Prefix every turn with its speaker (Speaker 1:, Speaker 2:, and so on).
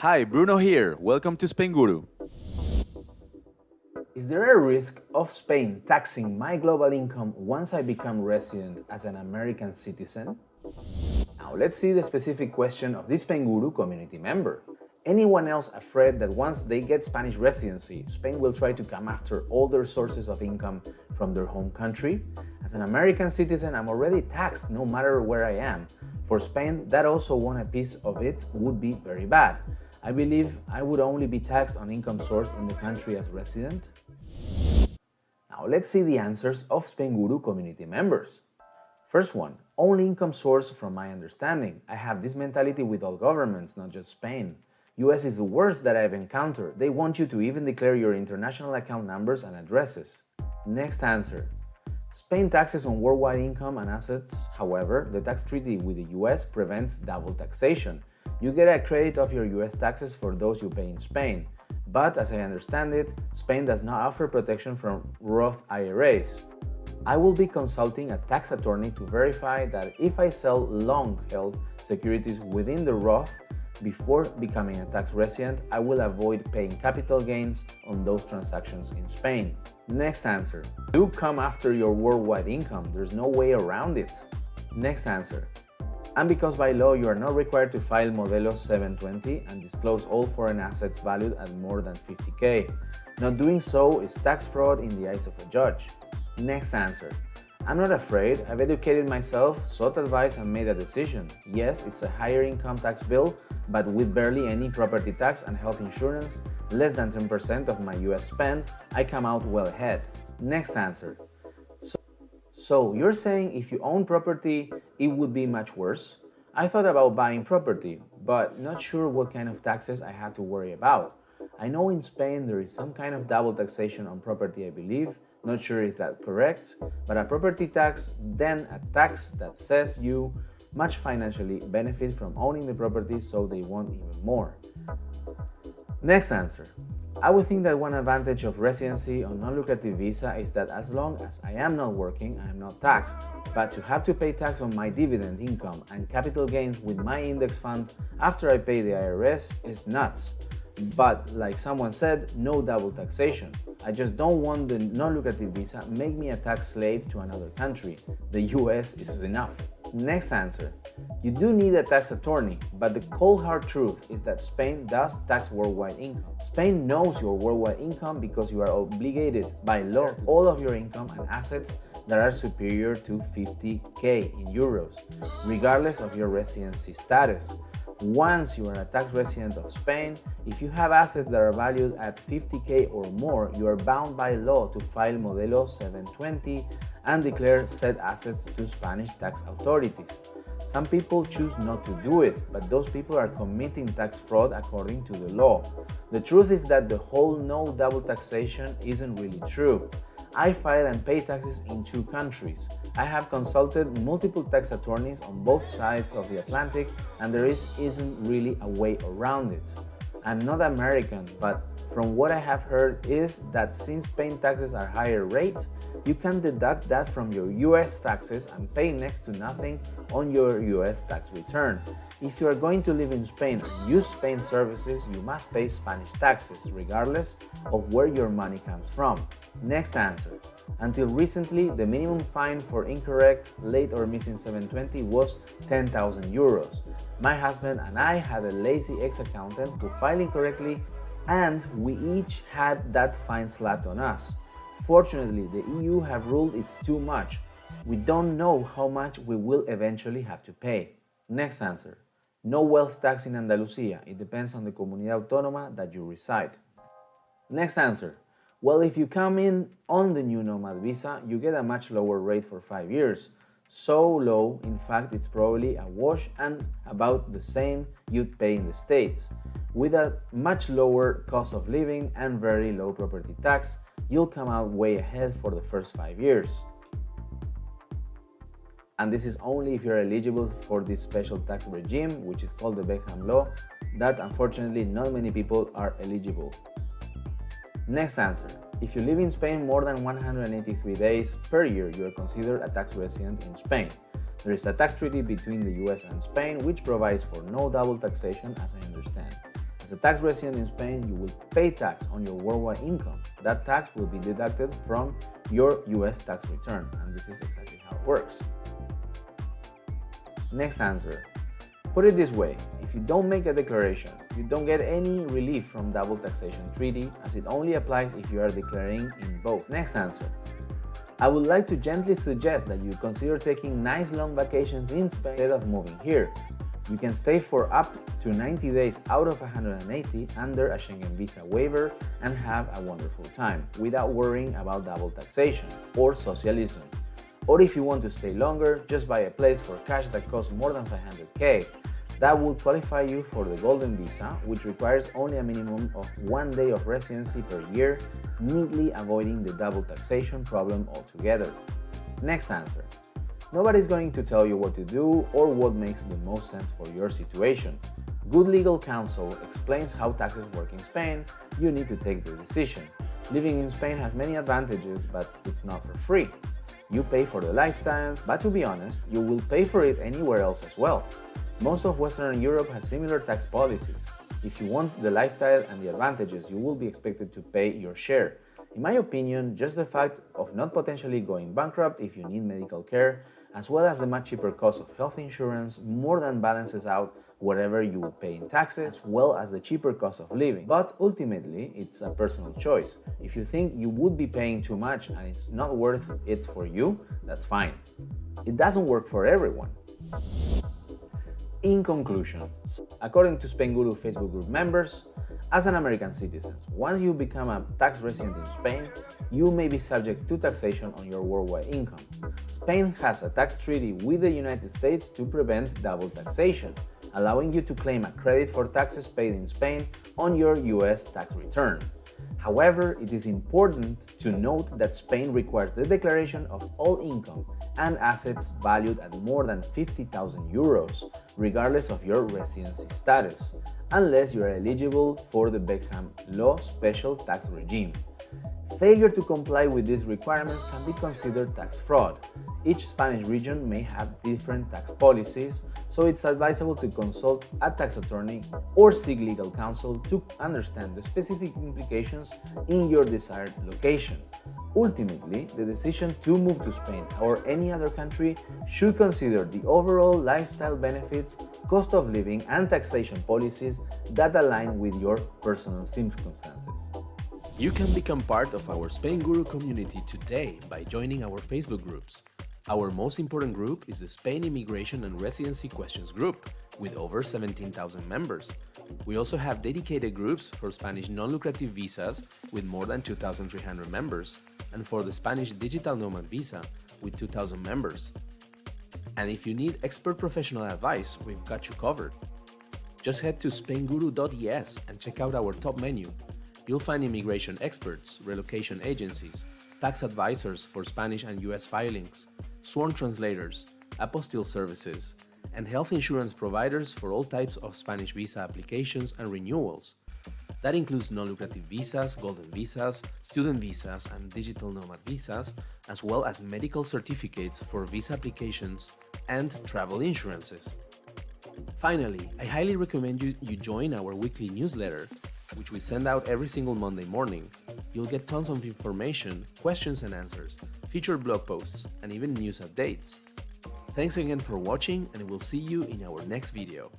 Speaker 1: Hi, Bruno here. Welcome to Spainguru.
Speaker 2: Is there a risk of Spain taxing my global income once I become resident as an American citizen? Now let's see the specific question of this Spainguru community member. Anyone else afraid that once they get Spanish residency, Spain will try to come after all their sources of income from their home country? As an American citizen, I'm already taxed no matter where I am. For Spain, that also want a piece of it would be very bad. I believe I would only be taxed on income source in the country as resident. Now let's see the answers of Spainguru community members. First one, only income source from my understanding. I have this mentality with all governments, not just Spain. US is the worst that I've encountered. They want you to even declare your international account numbers and addresses. Next answer. Spain taxes on worldwide income and assets. However, the tax treaty with the US prevents double taxation. You get a credit of your US taxes for those you pay in Spain. But as I understand it, Spain does not offer protection from Roth IRAs. I will be consulting a tax attorney to verify that if I sell long-held securities within the Roth before becoming a tax resident, I will avoid paying capital gains on those transactions in Spain. Next answer. Do come after your worldwide income. There's no way around it. Next answer. And because by law you are not required to file Modelo 720 and disclose all foreign assets valued at more than 50K. Not doing so is tax fraud in the eyes of a judge. Next answer. I'm not afraid. I've educated myself, sought advice and made a decision. Yes, it's a higher income tax bill, but with barely any property tax and health insurance, less than 10% of my US spend, I come out well ahead. Next answer. So you're saying if you own property, it would be much worse? I thought about buying property, but not sure what kind of taxes I had to worry about. I know in Spain there is some kind of double taxation on property, I believe. Not sure if that's correct, but a property tax, then a tax that says you much financially benefit from owning the property, so they want even more. Next answer. I would think that one advantage of residency on non-lucrative visa is that as long as I am not working, I am not taxed. But to have to pay tax on my dividend income and capital gains with my index fund after I pay the IRS is nuts. But like someone said, no double taxation. I just don't want the non-lucrative visa make me a tax slave to another country. The US is enough. Next answer. You do need a tax attorney, but the cold hard truth is that Spain does tax worldwide income. Spain knows your worldwide income because you are obligated by law all of your income and assets that are superior to 50K in euros, regardless of your residency status. Once you are a tax resident of Spain, if you have assets that are valued at 50K or more, you are bound by law to file Modelo 720 and declare said assets to Spanish tax authorities. Some people choose not to do it, but those people are committing tax fraud according to the law. The truth is that the whole no double taxation isn't really true. I file and pay taxes in 2 countries. I have consulted multiple tax attorneys on both sides of the Atlantic, and there isn't really a way around it. I'm not American, but from what I have heard is that since Spain taxes are higher rate, you can deduct that from your US taxes and pay next to nothing on your US tax return. If you are going to live in Spain and use Spain services, you must pay Spanish taxes, regardless of where your money comes from. Next answer. Until recently, the minimum fine for incorrect, late or missing 720 was 10,000 euros. My husband and I had a lazy ex-accountant who filed incorrectly, and we each had that fine slapped on us. Fortunately, the EU have ruled it's too much. We don't know how much we will eventually have to pay. Next answer. No wealth tax in Andalusia. It depends on the comunidad autónoma that you reside. Next answer. Well, if you come in on the new nomad visa, you get a much lower rate for 5 years. So low, in fact, it's probably a wash and about the same you'd pay in the States. With a much lower cost of living and very low property tax, you'll come out way ahead for the first 5 years. And this is only if you're eligible for this special tax regime, which is called the Beckham Law, that unfortunately not many people are eligible. Next answer. If you live in Spain more than 183 days per year, you are considered a tax resident in Spain. There is a tax treaty between the US and Spain which provides for no double taxation, as I understand. As As a tax resident in Spain, you will pay tax on your worldwide income. That tax will be deducted from your US tax return, and this is exactly how it works. Next answer. Put it this way, if you don't make a declaration, you don't get any relief from double taxation treaty, as it only applies if you are declaring in both. Next answer. I would like to gently suggest that you consider taking nice long vacations in Spain instead of moving here. You can stay for up to 90 days out of 180 under a Schengen visa waiver and have a wonderful time without worrying about double taxation or socialism. Or if you want to stay longer, just buy a place for cash that costs more than 500k. That will qualify you for the Golden Visa, which requires only a minimum of 1 day of residency per year, neatly avoiding the double taxation problem altogether. Next answer. Nobody's going to tell you what to do or what makes the most sense for your situation. Good legal counsel explains how taxes work in Spain. You need to take the decision. Living in Spain has many advantages, but it's not for free. You pay for the lifestyle, but to be honest, you will pay for it anywhere else as well. Most of Western Europe has similar tax policies. If you want the lifestyle and the advantages, you will be expected to pay your share. In my opinion, just the fact of not potentially going bankrupt if you need medical care, as well as the much cheaper cost of health insurance, more than balances out whatever you would pay in taxes, as well as the cheaper cost of living. But ultimately, it's a personal choice. If you think you would be paying too much and it's not worth it for you, that's fine. It doesn't work for everyone. In conclusion, according to Spainguru Facebook group members, as an American citizen, once you become a tax resident in Spain, you may be subject to taxation on your worldwide income. Spain has a tax treaty with the United States to prevent double taxation, allowing you to claim a credit for taxes paid in Spain on your US tax return. However, it is important to note that Spain requires the declaration of all income and assets valued at more than 50,000 euros, regardless of your residency status, unless you are eligible for the Beckham Law special tax regime. Failure to comply with these requirements can be considered tax fraud. Each Spanish region may have different tax policies, so it's advisable to consult a tax attorney or seek legal counsel to understand the specific implications in your desired location. Ultimately, the decision to move to Spain or any other country should consider the overall lifestyle benefits, cost of living, and taxation policies that align with your personal circumstances.
Speaker 3: You can become part of our Spainguru community today by joining our Facebook groups. Our most important group is the Spain Immigration and Residency Questions group, with over 17,000 members. We also have dedicated groups for Spanish non-lucrative visas with more than 2,300 members, and for the Spanish Digital Nomad Visa with 2,000 members. And if you need expert professional advice, we've got you covered. Just head to spainguru.es and check out our top menu. You'll find immigration experts, relocation agencies, tax advisors for Spanish and US filings, sworn translators, apostille services, and health insurance providers for all types of Spanish visa applications and renewals. That includes non-lucrative visas, golden visas, student visas, and digital nomad visas, as well as medical certificates for visa applications and travel insurances. Finally, I highly recommend you join our weekly newsletter, which we send out every single Monday morning. You'll get tons of information, questions and answers, featured blog posts, and even news updates. Thanks again for watching, and we'll see you in our next video.